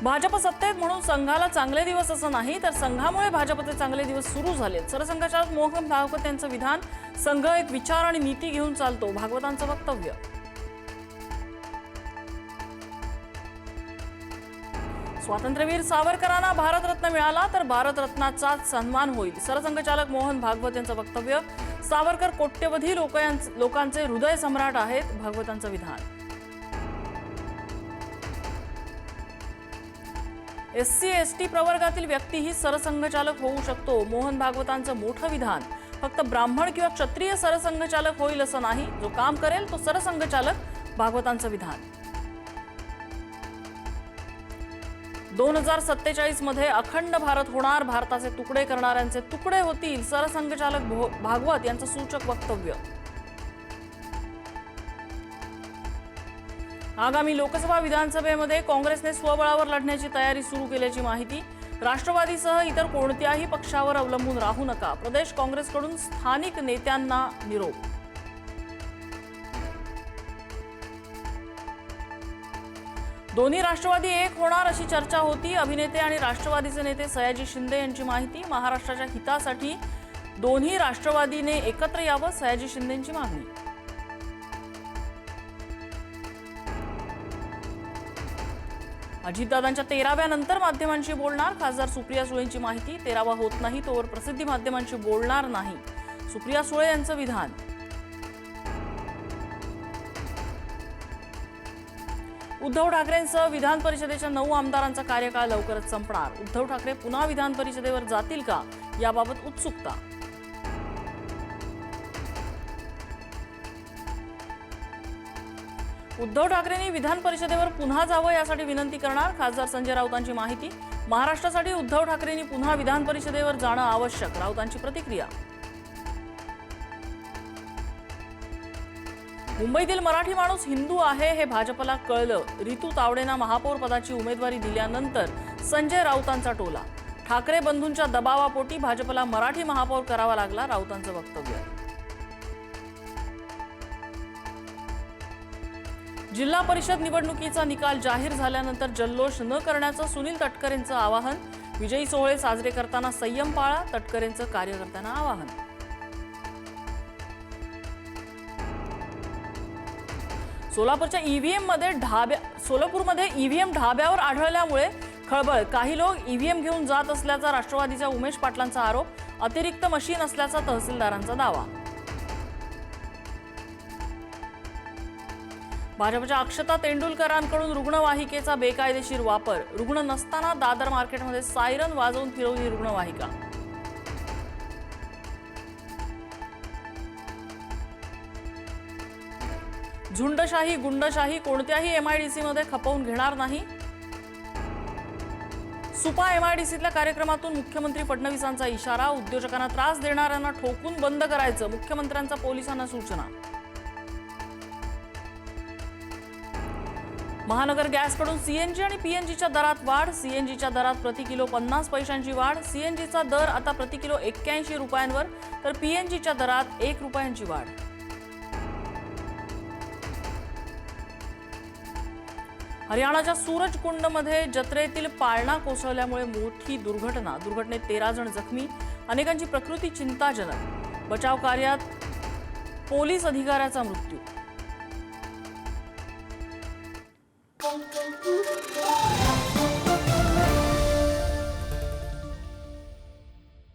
भाजप सत्तेत म्हणून संघाला चांगले दिवस असं नाही, तर संघामुळे भाजपचे चांगले दिवस सुरू झालेत. सरसंघचालक मोहन भागवत यांचं विधान. संघ एक विचार आणि नीती घेऊन चालतो, भागवतांचं वक्तव्य. स्वातंत्र्यवीर सावरकरांना भारतरत्न मिळाला तर भारतरत्नाचाच सन्मान होईल, सरसंघचालक मोहन भागवत यांचं वक्तव्य. सावरकर कोट्यवधी लोकांचे हृदय सम्राट आहेत, भागवतांचं विधान. SC ST प्रवर्गातील व्यक्तीही सरसंघचालक होऊ शकतो, मोहन भागवतांचं मोठं विधान. फक्त ब्राह्मण किंवा क्षत्रिय सरसंघचालक होईल असं नाही, जो काम करेल तो सरसंघचालक, भागवतांचं विधान. 2047 मध्ये अखंड भारत होणार, भारताचे तुकडे करणाऱ्यांचे तुकडे होतील, सरसंघचालक भागवत यांचं सूचक वक्तव्य. आगामी लोकसभा विधानसभेमध्ये काँग्रेसने स्वबळावर लढण्याची तयारी सुरू केल्याची माहिती. राष्ट्रवादीसह इतर कोणत्याही पक्षावर अवलंबून राहू नका, प्रदेश काँग्रेसकडून स्थानिक नेत्यांना निरोप. दोन्ही राष्ट्रवादी एक होणार अशी चर्चा होती. अभिनेते आणि राष्ट्रवादीचे नेते सयाजी शिंदे यांची माहिती. महाराष्ट्राच्या हितासाठी दोन्ही राष्ट्रवादीने एकत्र यावं, सयाजी शिंदेंची मागणी. अजितदादांच्या 13व्या नंतर माध्यमांशी बोलणार, खासदार सुप्रिया सुळेंची माहिती. 13वा होत नाही तोवर प्रसिद्धी माध्यमांशी बोलणार नाही, सुप्रिया सुळे यांचं विधान. उद्धव ठाकरेंसह विधान परिषदेच्या 9 आमदारांचा कार्यकाळ लवकरच संपणार. उद्धव ठाकरे पुन्हा विधान परिषदेवर जातील का, याबाबत उत्सुकता. उद्धव ठाकरेंनी विधान परिषदेवर पुन्हा जावं यासाठी विनंती करणार, खासदार संजय राऊतांची माहिती. महाराष्ट्रासाठी उद्धव ठाकरेंनी पुन्हा विधान परिषदेवर जाणं आवश्यक, राऊतांची प्रतिक्रिया. मुंबईतील मराठी माणूस हिंदू आहे हे भाजपला कळलं, रितू तावडेंना महापौर पदाची उमेदवारी दिल्यानंतर संजय राऊतांचा टोला. ठाकरे बंधूंच्या दबावापोटी भाजपला मराठी महापौर करावा लागला, राऊतांचं वक्तव्य. जिल्हा परिषद निवडणुकीचा निकाल जाहीर झाल्यानंतर जल्लोष न करण्याचं सुनील तटकरेंचं आवाहन. विजयी सोहळे साजरे करताना संयम पाळा, तटकरेंचं कार्यकर्त्यांना आवाहन. सोलापूरमध्ये ईव्हीएम ढाब्यावर आढळल्यामुळे खळबळ. काही लोक ईव्हीएम घेऊन जात असल्याचा राष्ट्रवादीच्या उमेश पाटलांचा आरोप. अतिरिक्त मशीन असल्याचा तहसीलदारांचा दावा. भाजपच्या अक्षता तेंडुलकरांकडून रुग्णवाहिकेचा बेकायदेशीर वापर. रुग्ण नसताना दादर मार्केटमध्ये सायरन वाजवून फिरवली रुग्णवाहिका. झुंडशाही गुंडशाही कोणत्याही MIDC मध्ये खपवून घेणार नाही. सुपा MIDCतल्या कार्यक्रमातून मुख्यमंत्री फडणवीसांचा इशारा. उद्योजकांना त्रास देणाऱ्यांना ठोकून बंद करायचं, मुख्यमंत्र्यांचा पोलिसांना सूचना. महानगर गॅसकडून CNG आणि PNGच्या दरात वाढ. CNGच्या दरात प्रति किलो 50 पैशांची वाढ. CNGचा दर आता प्रति किलो 81 रुपयांवर, तर PNGच्या दरात 1 रुपयांची वाढ. हरियाणाच्या सूरजकुंडमध्ये जत्रेतील पाळणा कोसळल्यामुळे मोठी दुर्घटना. दुर्घटनेत 13 जण जखमी, अनेकांची प्रकृती चिंताजनक. बचाव कार्यात पोलीस अधिकाऱ्याचा मृत्यू.